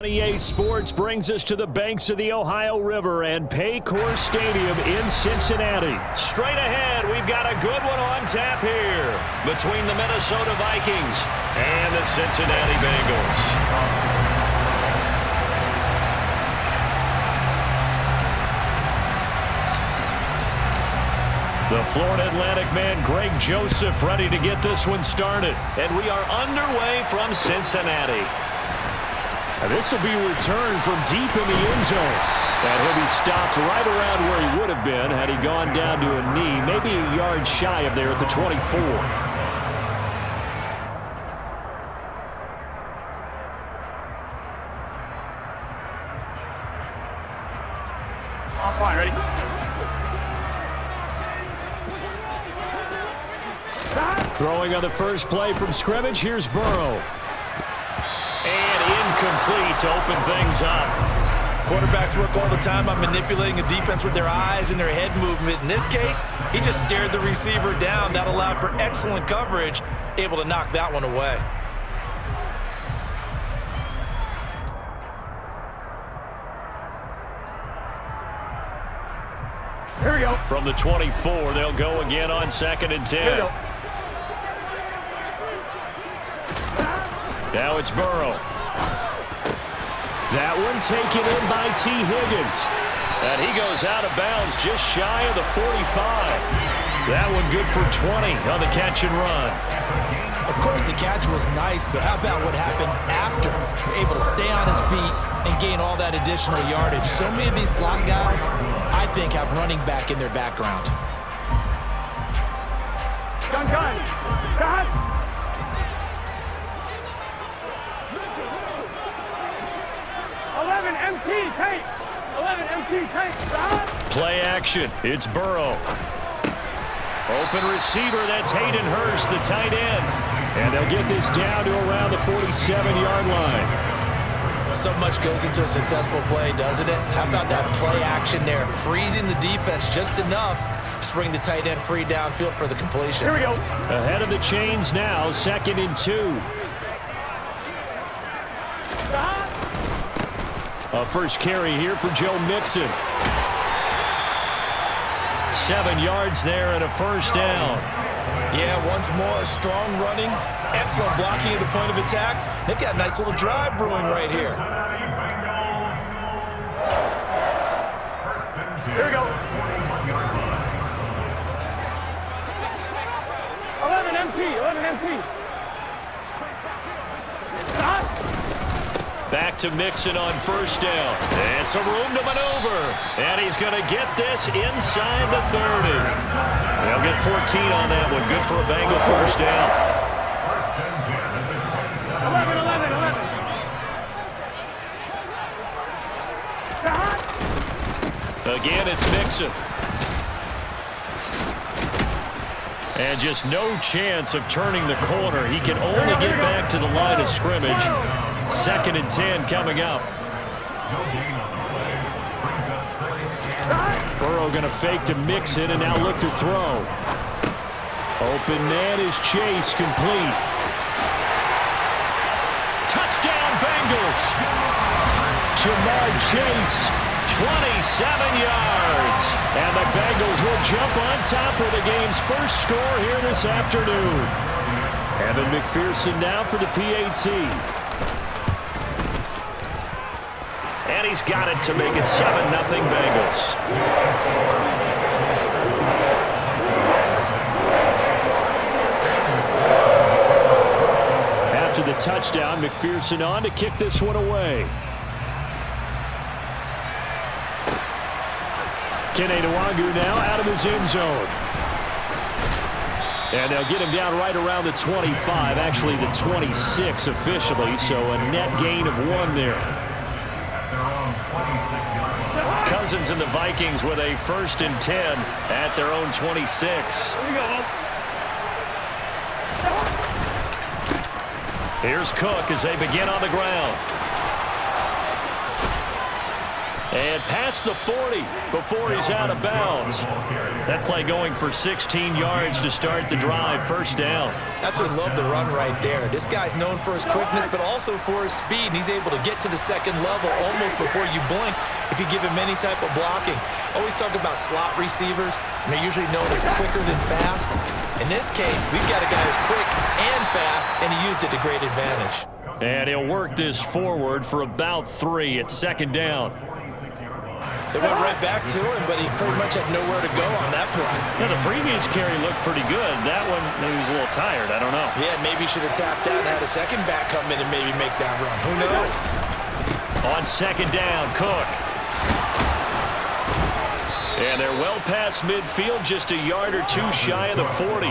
28 Sports brings us to the banks of the Ohio River and Paycor Stadium in Cincinnati. Straight ahead, we've got a good one on tap here between the Minnesota Vikings and the Cincinnati Bengals. The Florida Atlantic man Greg Joseph ready to get this one started. And we are underway from Cincinnati. This will be returned from deep in the end zone. And he'll be stopped right around where he would have been had he gone down to a knee, maybe a yard shy of there at the 24. On fine, ready? Throwing on the first play from scrimmage, here's Burrow. And incomplete to open things up. Quarterbacks work all the time on manipulating a defense with their eyes and their head movement. In this case, he just stared the receiver down. That allowed for excellent coverage, able to knock that one away. Here we go. From the 24, they'll go again on 2nd and 10. Here we go. Now it's Burrow. That one taken in by T. Higgins. And he goes out of bounds just shy of the 45. That one good for 20 on the catch and run. Of course, the catch was nice, but how about what happened after? Able to stay on his feet and gain all that additional yardage. So many of these slot guys, I think, have running back in their background. Gun. Gun. 11 MT tape. 11 MT tape. Play action. It's Burrow. Open receiver. That's Hayden Hurst, the tight end. And they'll get this down to around the 47-yard line. So much goes into a successful play, doesn't it? How about that play action there? Freezing the defense just enough to bring the tight end free downfield for the completion. Here we go. Ahead of the chains now, 2nd and 2. A first carry here for Joe Mixon. 7 yards there and a first down. Yeah, once more, strong running, excellent blocking at the point of attack. They've got a nice little drive brewing right here. Here we go. 11 MT. 11 MT. Back to Mixon on first down. And some room to maneuver. And he's going to get this inside the 30. They'll get 14 on that one. Good for a Bengal first down. 11. Again, it's Mixon. And just no chance of turning the corner. He can only get back to the line of scrimmage. 2nd and 10 coming up. Burrow going to fake to Mixon and now look to throw. Open man is Chase, complete. Touchdown Bengals. Jamar Chase, 27 yards. And the Bengals will jump on top of the game's first score here this afternoon. Evan McPherson now for the PAT. And he's got it to make it 7-0 Bengals. After the touchdown, McPherson on to kick this one away. Kene Nwangu now out of his end zone. And they'll get him down right around the 25, actually the 26 officially, so a net gain of 1 there. Cousins and the Vikings with a 1st and 10 at their own 26. Here's Cook as they begin on the ground. And past the 40 before he's out of bounds. That play going for 16 yards to start the drive. First down. Absolutely love the run right there. This guy's known for his quickness, but also for his speed. And he's able to get to the second level almost before you blink if you give him any type of blocking. Always talk about slot receivers, and they're usually known as quicker than fast. In this case, we've got a guy who's quick and fast, and he used it to great advantage. And he'll work this forward for about 3 at second down. They went right back to him, but he pretty much had nowhere to go on that play. Yeah, the previous carry looked pretty good. That one, maybe he was a little tired. I don't know. Yeah, maybe he should have tapped out and had a second back come in and maybe make that run. Who knows? On second down, Cook. And they're well past midfield, just a yard or two shy of the 40.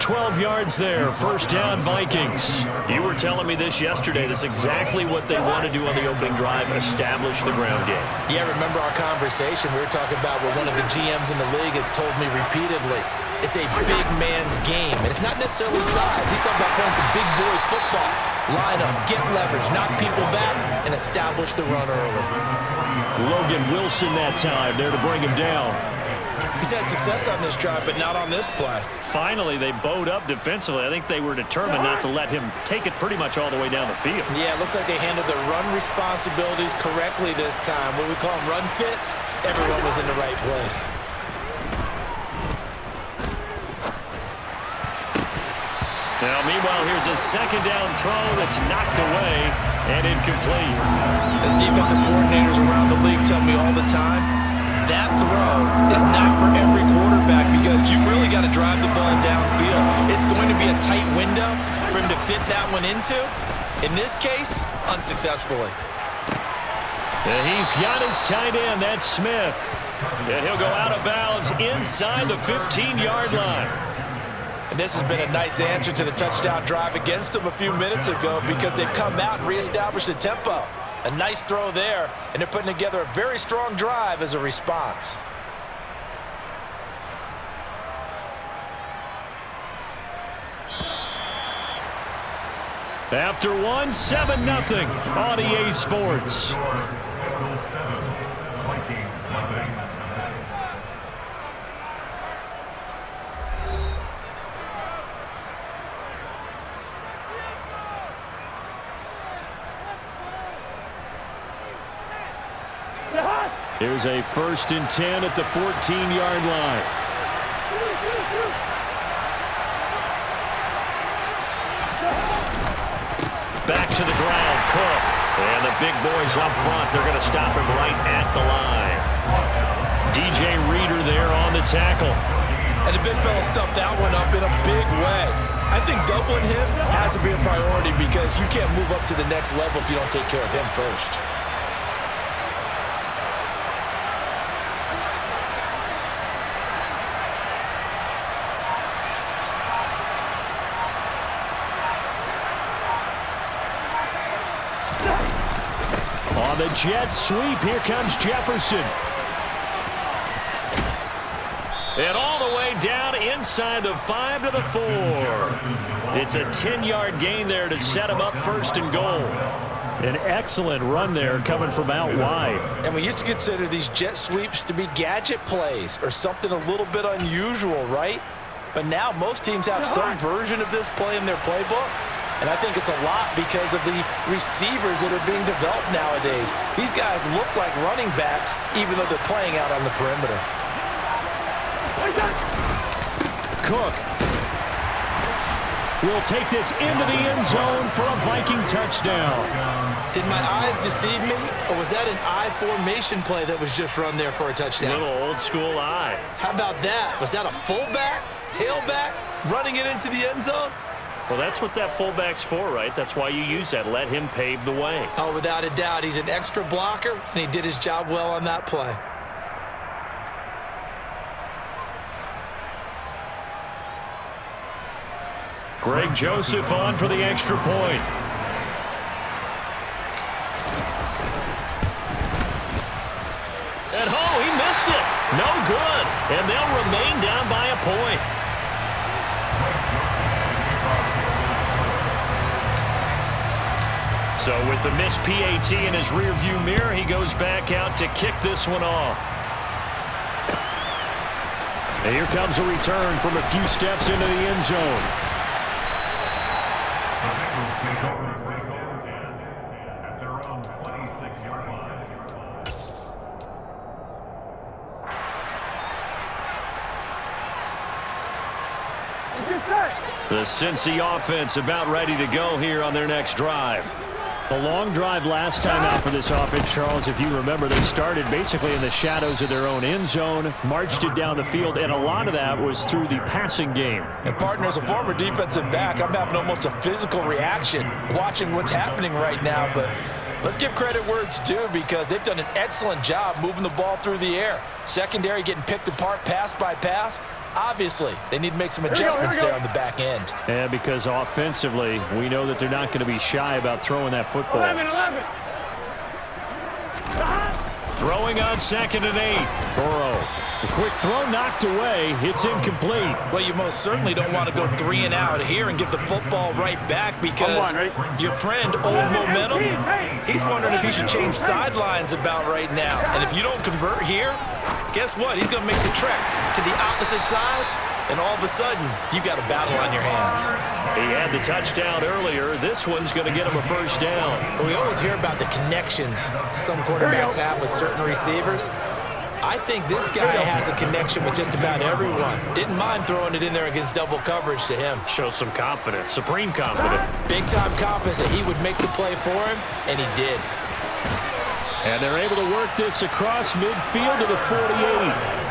12 yards there, first down Vikings. You were telling me this yesterday. That's exactly what they want to do on the opening drive, establish the ground game. Yeah, remember our conversation? We were talking about what one of the GMs in the league has told me repeatedly. It's a big man's game, and it's not necessarily size. He's talking about playing some big boy football. Line up, get leverage, knock people back, and establish the run early. Logan Wilson that time there to bring him down. He's had success on this drive, but not on this play. Finally, they bowed up defensively. I think they were determined not to let him take it pretty much all the way down the field. Yeah, it looks like they handled their run responsibilities correctly this time. What we call them run fits, everyone was in the right place. Now, meanwhile, here's a second down throw that's knocked away and incomplete. As defensive coordinators around the league tell me all the time, that throw is not for every quarterback because you really got to drive the ball downfield. It's going to be a tight window for him to fit that one into. In this case, unsuccessfully. And he's got his tight end. That's Smith. And he'll go out of bounds inside the 15-yard line. And this has been a nice answer to the touchdown drive against them a few minutes ago because they've come out and reestablished the tempo. A nice throw there, and they're putting together a very strong drive as a response. After one, 7-0 on EA Sports. Here's a 1st and 10 at the 14-yard line. Back to the ground, Cook. And the big boys up front, they're going to stop him right at the line. DJ Reader there on the tackle. And the big fella stuffed that one up in a big way. I think doubling him has to be a priority because you can't move up to the next level if you don't take care of him first. On the jet sweep, here comes Jefferson. And all the way down inside the 5 to the 4. It's a 10-yard gain there to set him up 1st and goal. An excellent run there coming from out wide. And we used to consider these jet sweeps to be gadget plays or something a little bit unusual, right? But now most teams have some version of this play in their playbook. And I think it's a lot because of the receivers that are being developed nowadays. These guys look like running backs even though they're playing out on the perimeter. Cook will take this into the end zone for a Viking touchdown. Did my eyes deceive me, or was that an I formation play that was just run there for a touchdown? Little old school eye. How about that? Was that a fullback, tailback, running it into the end zone? Well, that's what that fullback's for, right? That's why you use that. Let him pave the way. Oh, without a doubt. He's an extra blocker, and he did his job well on that play. Greg Joseph on for the extra point. And he missed it. No good. And they'll remain down by a point. So with the missed PAT in his rearview mirror, he goes back out to kick this one off. And here comes a return from a few steps into the end zone. The Cincy offense about ready to go here on their next drive. A long drive last time out for this offense, Charles. If you remember, they started basically in the shadows of their own end zone, marched it down the field, and a lot of that was through the passing game. And partner, as a former defensive back, I'm having almost a physical reaction watching what's happening right now. But let's give credit where it's due, because they've done an excellent job moving the ball through the air. Secondary getting picked apart pass by pass. Obviously, they need to make some adjustments there on the back end. Yeah, because offensively, we know that they're not going to be shy about throwing that football. 11. Throwing on 2nd and 8. Burrow. The quick throw knocked away. It's incomplete. Well, you most certainly don't want to go 3 and out here and give the football right back, because your friend, Old Momentum, he's wondering if he should change sidelines about right now. And if you don't convert here, guess what? He's going to make the trek to the opposite side, and all of a sudden, you've got a battle on your hands. He had the touchdown earlier. This one's going to get him a first down. We always hear about the connections some quarterbacks have with certain receivers. I think this guy has a connection with just about everyone. Didn't mind throwing it in there against double coverage to him. Shows some confidence, supreme confidence. Big-time confidence that he would make the play for him, and he did. And they're able to work this across midfield to the 48.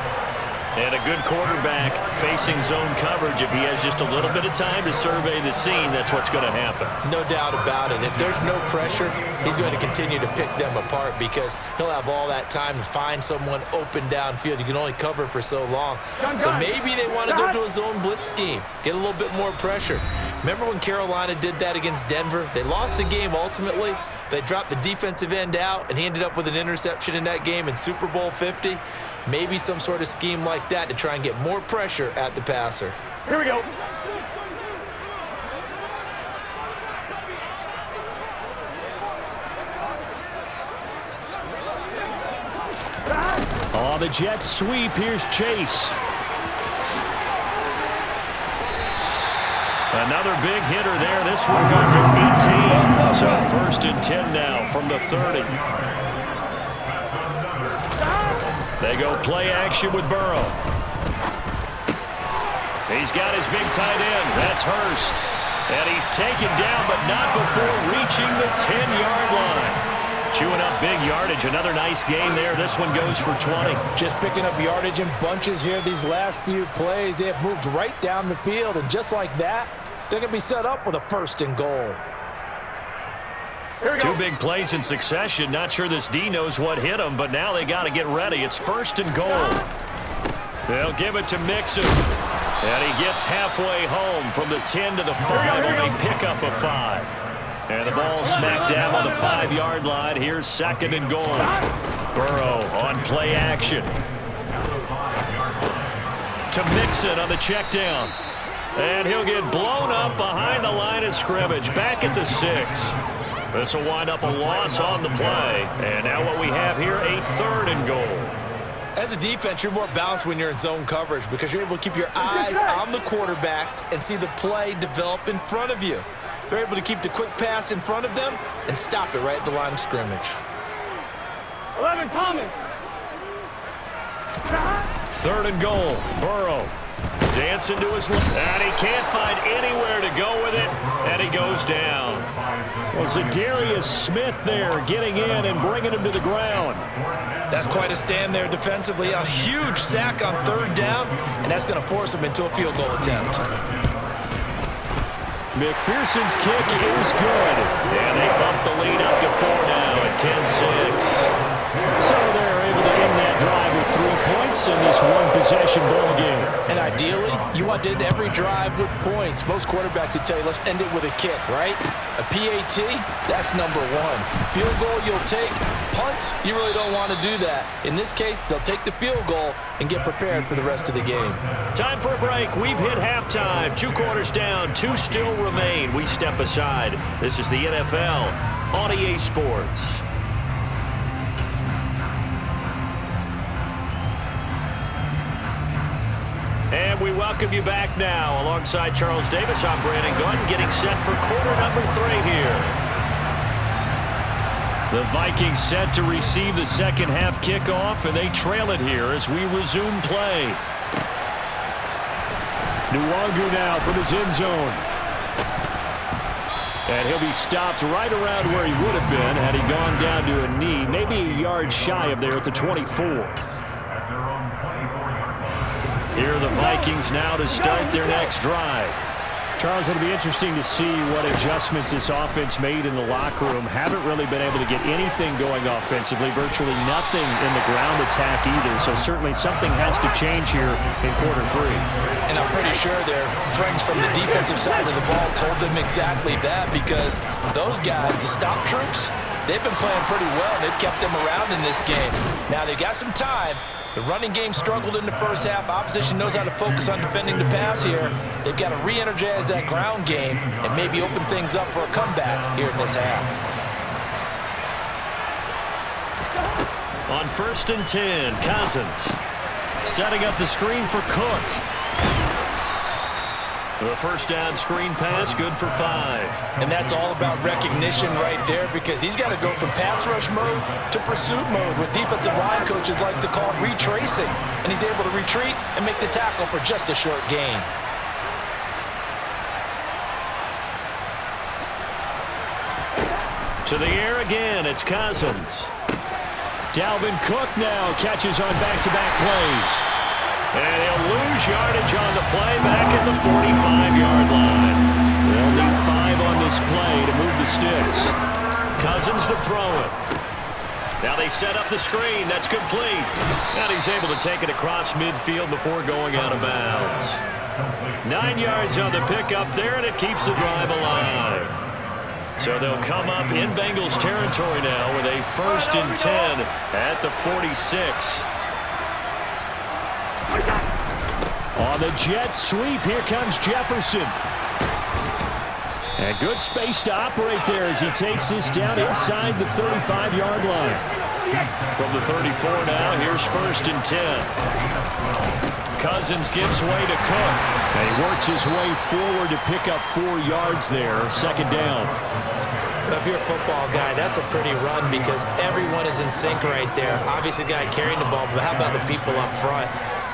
And a good quarterback facing zone coverage. If he has just a little bit of time to survey the scene, that's what's going to happen. No doubt about it. If there's no pressure, he's going to continue to pick them apart, because he'll have all that time to find someone open downfield. You can only cover for so long. So maybe they want to go to a zone blitz scheme, get a little bit more pressure. Remember when Carolina did that against Denver? They lost the game ultimately. They dropped the defensive end out, and he ended up with an interception in that game in Super Bowl 50. Maybe some sort of scheme like that to try and get more pressure at the passer. Here we go. On the jet sweep, here's Chase. Another big hitter there. This one good for 18. So 1st and 10 now from the 30. They go play action with Burrow. He's got his big tight end. That's Hurst. And he's taken down, but not before reaching the 10-yard line. Chewing up big yardage. Another nice gain there. This one goes for 20. Just picking up yardage in bunches here these last few plays. They have moved right down the field, and just like that, they're going to be set up with a 1st and goal. 2 big plays in succession. Not sure this D knows what hit him, but now they got to get ready. It's 1st and goal. They'll give it to Mixon. And he gets halfway home from the 10 to the 5 on a pickup of 5. And the ball smacked down on the 5-yard line. Here's 2nd and goal. Burrow on play action. To Mixon on the check down. And he'll get blown up behind the line of scrimmage. Back at the 6. This will wind up a loss on the play. And now what we have here, a 3rd and goal. As a defense, you're more balanced when you're in zone coverage, because you're able to keep your eyes on the quarterback and see the play develop in front of you. They're able to keep the quick pass in front of them and stop it right at the line of scrimmage. 11, Thomas. 3rd and goal. Burrow dancing to his left. And he can't find anywhere to go with it. And he goes down. Well, Zadarius Smith there getting in and bringing him to the ground. That's quite a stand there defensively. A huge sack on 3rd down, and that's going to force him into a field goal attempt. McPherson's kick is good. And they bump the lead up to 4 now at 10-6. So they're able to end that drive with 3 points. points in this one-possession ball game. And ideally, you want to end every drive with points. Most quarterbacks would tell you, let's end it with a kick, right? A PAT, that's number one. Field goal you'll take. Punts, you really don't want to do that. In this case, they'll take the field goal and get prepared for the rest of the game. Time for a break. We've hit halftime. 2 quarters down, 2 still remain. We step aside. This is the NFL on EA Sports. And we welcome you back now. Alongside Charles Davis, I'm Brandon Gunn, getting set for quarter number 3 here. The Vikings set to receive the second half kickoff, and they trail it here as we resume play. Nwangu now from his end zone. And he'll be stopped right around where he would have been had he gone down to a knee, maybe a yard shy of there at the 24. Here are the Vikings now to start their next drive. Charles, it'll be interesting to see what adjustments this offense made in the locker room. Haven't really been able to get anything going offensively, virtually nothing in the ground attack either. So certainly something has to change here in quarter 3. And I'm pretty sure their friends from the defensive side of the ball told them exactly that, because those guys, the stop troops, they've been playing pretty well. They've kept them around in this game. Now they've got some time. The running game struggled in the first half. Opposition knows how to focus on defending the pass here. They've got to re-energize that ground game and maybe open things up for a comeback here in this half. On 1st and 10, Cousins setting up the screen for Cook. The first down screen pass, good for 5. And that's all about recognition right there, because he's got to go from pass rush mode to pursuit mode, what defensive line coaches like to call retracing. And he's able to retreat and make the tackle for just a short gain. To the air again, it's Cousins. Dalvin Cook now catches on back-to-back plays. And he'll lose yardage on the play back at the 45-yard line. They'll need 5 on this play to move the sticks. Cousins to throw it. Now they set up the screen. That's complete. And he's able to take it across midfield before going out of bounds. 9 yards on the pickup there, and it keeps the drive alive. So they'll come up in Bengals territory now with a 1st and 10 at the 46. On the jet sweep, here comes Jefferson. And good space to operate there as he takes this down inside the 35-yard line. From the 34 now, here's 1st and 10. Cousins gives way to Cook. And he works his way forward to pick up 4 yards there, 2nd down. If you're a football guy, that's a pretty run, because everyone is in sync right there. Obviously, the guy carrying the ball, but how about the people up front?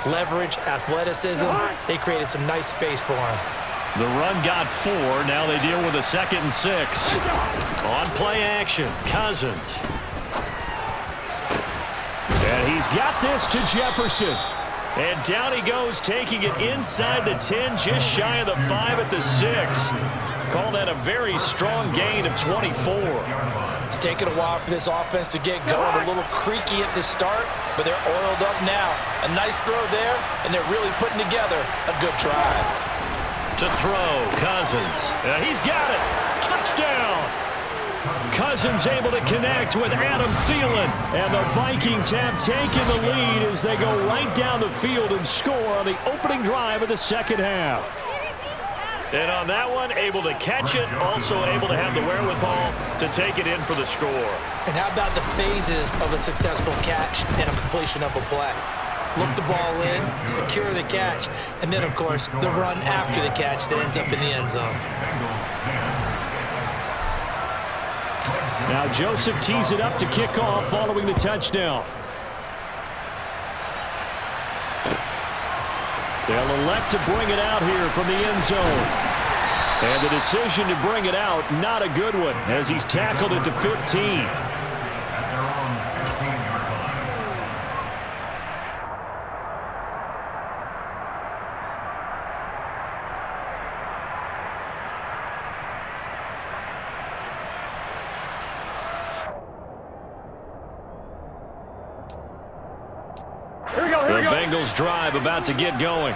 Leverage, athleticism, they created some nice space for him. The run got 4. Now they deal with a 2nd and 6. On play action, Cousins. And he's got this to Jefferson. And down he goes, taking it inside the 10, just shy of the 5 at the 6. Call that a very strong gain of 24. It's taken a while for this offense to get going. A little creaky at the start, but they're oiled up now. A nice throw there, and they're really putting together a good drive. To throw, Cousins. He's got it. Touchdown. Cousins able to connect with Adam Thielen. And the Vikings have taken the lead as they go right down the field and score on the opening drive of the second half. And on that one, able to catch it, also able to have the wherewithal to take it in for the score. And how about the phases of a successful catch and a completion of a play? Look the ball in, secure the catch, and then, of course, the run after the catch that ends up in the end zone. Now Joseph tees it up to kick off following the touchdown. They'll elect to bring it out here from the end zone. And the decision to bring it out, not a good one, as he's tackled at the 15. The Bengals drive about to get going.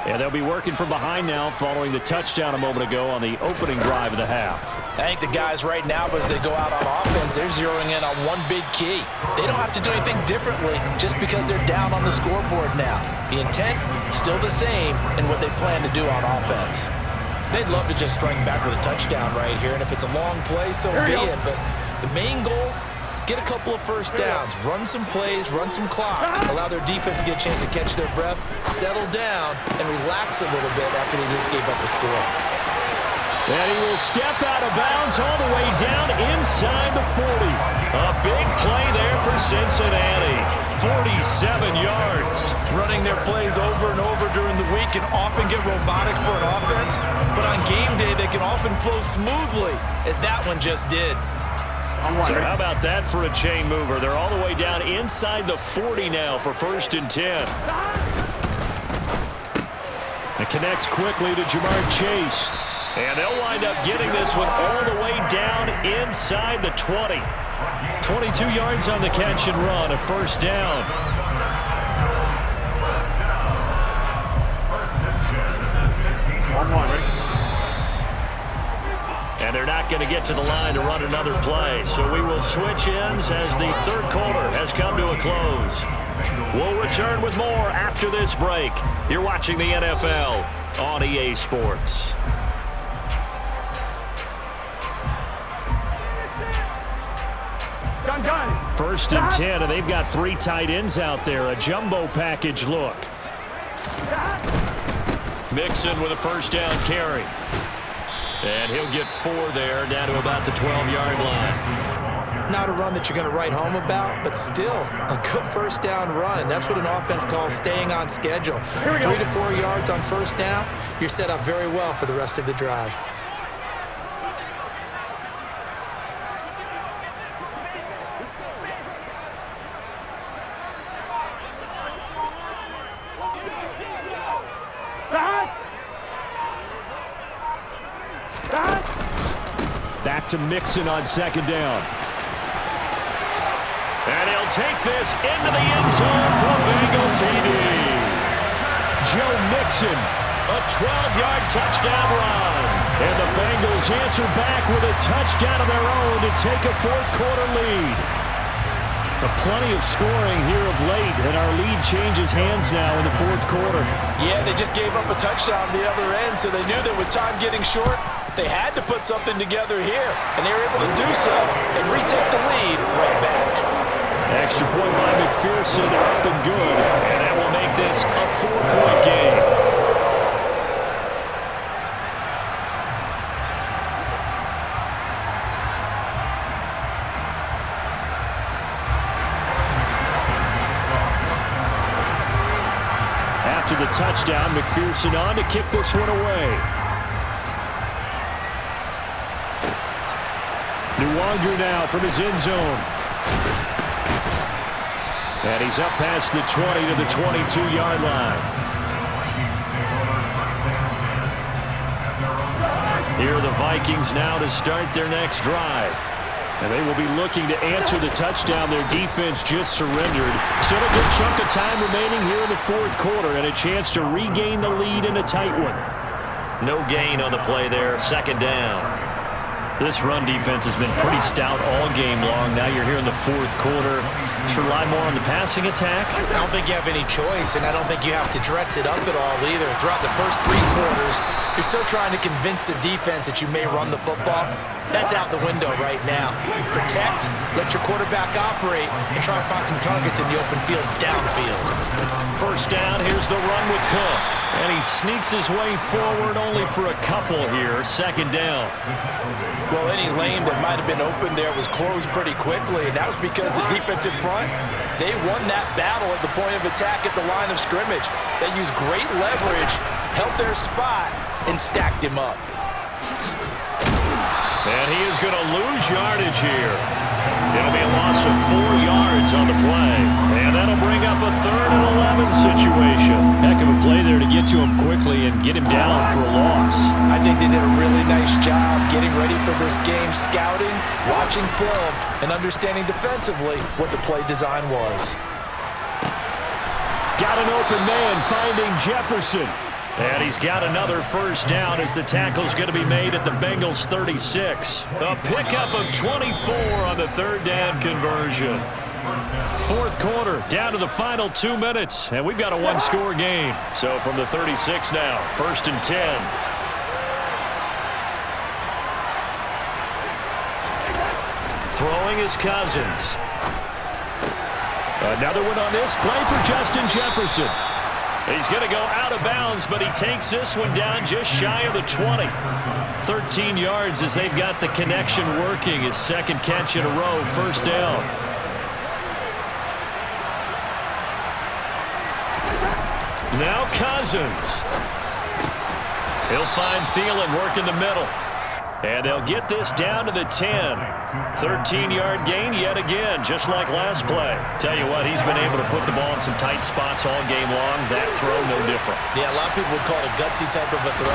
And they'll be working from behind now following the touchdown a moment ago on the opening drive of the half. I think the guys right now, as they go out on offense, they're zeroing in on one big key. They don't have to do anything differently just because they're down on the scoreboard now. The intent, still the same in what they plan to do on offense. They'd love to just strike back with a touchdown right here, and if it's a long play, so be it. But the main goal, get a couple of first downs, run some plays, run some clock, allow their defense to get a chance to catch their breath, settle down, and relax a little bit after they just gave up the score. And he will step out of bounds all the way down inside the 40. A big play there for Cincinnati. 47 yards. Running their plays over and over during the week can often get robotic for an offense, but on game day they can often flow smoothly, as that one just did. So how about that for a chain mover? They're all the way down inside the 40 now for 1st and 10. It connects quickly to Jamar Chase. And they'll wind up getting this one all the way down inside the 20. 22 yards on the catch and run, a 1st down. And they're not going to get to the line to run another play. So we will switch ends as the 3rd quarter has come to a close. We'll return with more after this break. You're watching the NFL on EA Sports. Gun. 1st and 10, and they've got 3 tight ends out there. A jumbo package look. Mixon with a 1st down carry. And he'll get 4 there, down to about the 12-yard line. Not a run that you're going to write home about, but still a good 1st down run. That's what an offense calls staying on schedule. 3 to 4 yards on 1st down, you're set up very well for the rest of the drive. Back to Mixon on 2nd down. And he'll take this into the end zone for Bengal TD. Joe Mixon, a 12-yard touchdown run. And the Bengals answer back with a touchdown of their own to take a 4th quarter lead. Plenty of scoring here of late, and our lead changes hands now in the 4th quarter. Yeah, they just gave up a touchdown on the other end, so they knew that with time getting short, they had to put something together here, and they were able to do so and retake the lead right back. Extra point by McPherson, up and good, and that will make this a 4-point game. After the touchdown, McPherson on to kick this one away. Nwanger now from his end zone. And he's up past the 20 to the 22-yard line. Here are the Vikings now to start their next drive. And they will be looking to answer the touchdown their defense just surrendered. Still a good chunk of time remaining here in the 4th quarter and a chance to regain the lead in a tight one. No gain on the play there, 2nd down. This run defense has been pretty stout all game long. Now you're here in the 4th quarter. Should rely more on the passing attack. I don't think you have any choice, and I don't think you have to dress it up at all either. Throughout the first 3 quarters, you're still trying to convince the defense that you may run the football. That's out the window right now. Protect, let your quarterback operate, and try and find some targets in the open field downfield. 1st down, here's the run with Cook. And he sneaks his way forward only for a couple here. 2nd down. Well, any lane that might have been open there was closed pretty quickly, and that was because the defensive front, they won that battle at the point of attack at the line of scrimmage. They used great leverage, held their spot, and stacked him up. And he is going to lose yardage here. It'll be a loss of 4 yards on the play. And that'll bring up a 3rd and 11 situation. Heck of a play there to get to him quickly and get him down for a loss. I think they did a really nice job getting ready for this game, scouting, watching film, and understanding defensively what the play design was. got an open man finding Jefferson. And he's got another first down as the tackle's going to be made at the Bengals 36. A pickup of 24 on the third down conversion. Fourth quarter, down to the final 2 minutes, and we've got a one-score game. So from the 36 now, 1st and 10. Throwing is Cousins. Another one on this play for Justin Jefferson. He's going to go out of bounds, but he takes this one down just shy of the 20. 13 yards as they've got the connection working. His second catch in a row, first down. Now Cousins. He'll find Thielen work in the middle. And they'll get this down to the 10. 13-yard gain yet again, just like last play. Tell you what, he's been able to put the ball in some tight spots all game long. That throw, no different. Yeah, a lot of people would call it a gutsy type of a throw.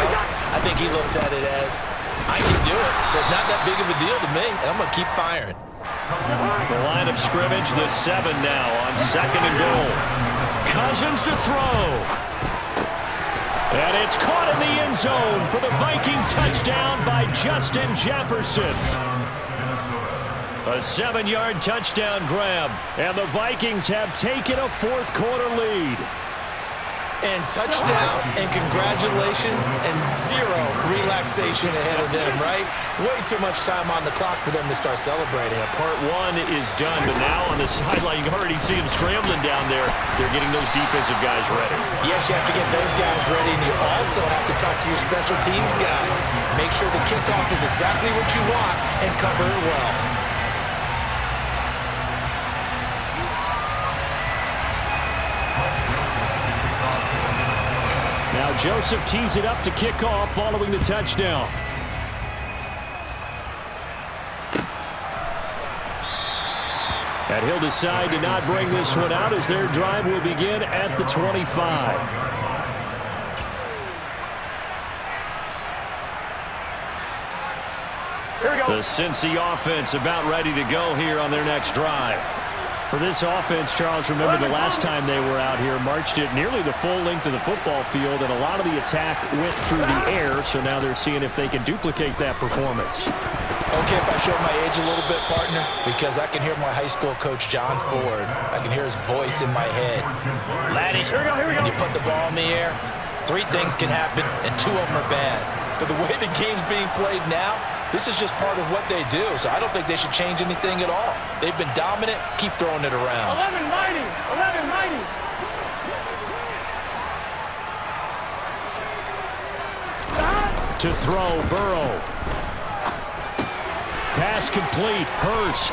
I think he looks at it as, I can do it, so it's not that big of a deal to me, and I'm going to keep firing. The line of scrimmage, the 7 now on 2nd and goal. Cousins to throw. And it's caught in the end zone for the Viking touchdown by Justin Jefferson. A 7-yard touchdown grab, and the Vikings have taken a fourth-quarter lead. And touchdown, and congratulations, and zero relaxation ahead of them, right? Way too much time on the clock for them to start celebrating. Yeah, part 1 is done, but now on the sideline, you can already see them scrambling down there. They're getting those defensive guys ready. Yes, you have to get those guys ready, and you also have to talk to your special teams guys. Make sure the kickoff is exactly what you want and cover it well. Now Joseph tees it up to kick off following the touchdown. And he'll decide to not bring this one out as their drive will begin at the 25. Here we go. The Cincy offense about ready to go here on their next drive. For this offense, Charles, remember the last time they were out here, marched it nearly the full length of the football field, and a lot of the attack went through the air, so now they're seeing if they can duplicate that performance. Okay, if I show my age a little bit, partner, because I can hear my high school coach, John Ford. I can hear his voice in my head. Laddie, when you put the ball in the air, 3 things can happen, and 2 of them are bad. But the way the game's being played now, this is just part of what they do, so I don't think they should change anything at all. They've been dominant. Keep throwing it around. 11 mighty. 11 mighty. To throw, Burrow. Pass complete, Hurst.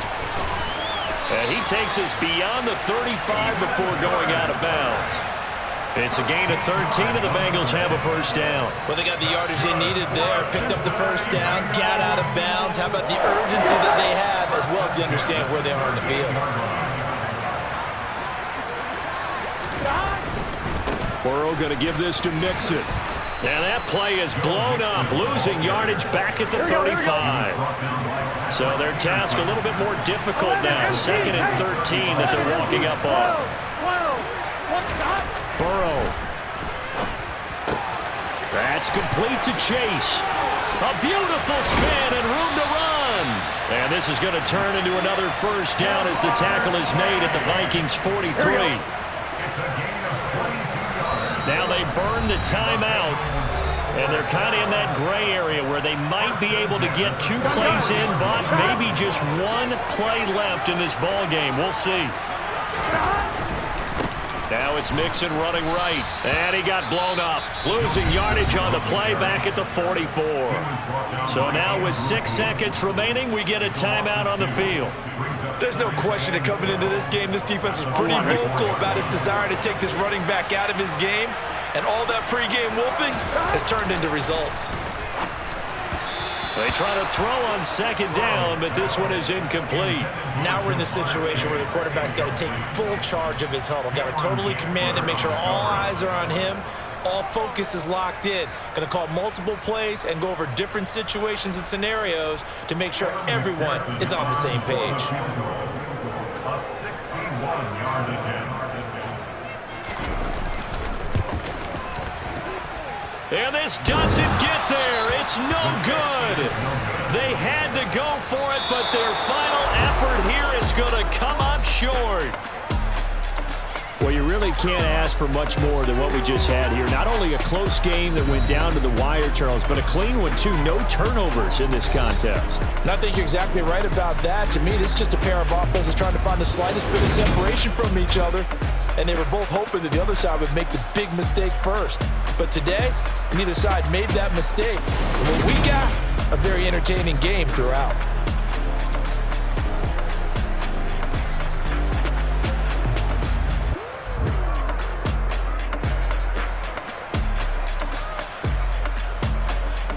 And he takes us beyond the 35 before going out of bounds. It's a gain of 13, and the Bengals have a first down. Well, they got the yardage they needed there, picked up the first down, got out of bounds. How about the urgency that they have, as well as they understand where they are in the field? Burrow going to give this to Mixon. And that play is blown up, losing yardage back at the 35. So their task a little bit more difficult now. 2nd and 13 that they're walking up on. Burrow. That's complete to Chase. A beautiful spin and room to run. And this is going to turn into another first down as the tackle is made at the Vikings 43. Now they burn the timeout, and they're kind of in that gray area where they might be able to get 2 plays in, but maybe just 1 play left in this ball game. We'll see. Now it's Mixon running right, and he got blown up. Losing yardage on the play back at the 44. So now with 6 seconds remaining, we get a timeout on the field. There's no question that coming into this game, this defense was pretty vocal about his desire to take this running back out of his game, and all that pregame wolfing has turned into results. They try to throw on 2nd down, but this one is incomplete. Now we're in the situation where the quarterback's got to take full charge of his huddle. Got to totally command it, make sure all eyes are on him. All focus is locked in. Going to call multiple plays and go over different situations and scenarios to make sure everyone is on the same page. And this doesn't get there. It's no good. They had to go for it, but their final effort here is going to come up short. Well, you really can't ask for much more than what we just had here. Not only a close game that went down to the wire, Charles, but a clean one, too. No turnovers in this contest. And I think you're exactly right about that. To me, this is just a pair of offenses trying to find the slightest bit of separation from each other. And they were both hoping that the other side would make the big mistake first. But today, neither side made that mistake. And what we got, a very entertaining game throughout.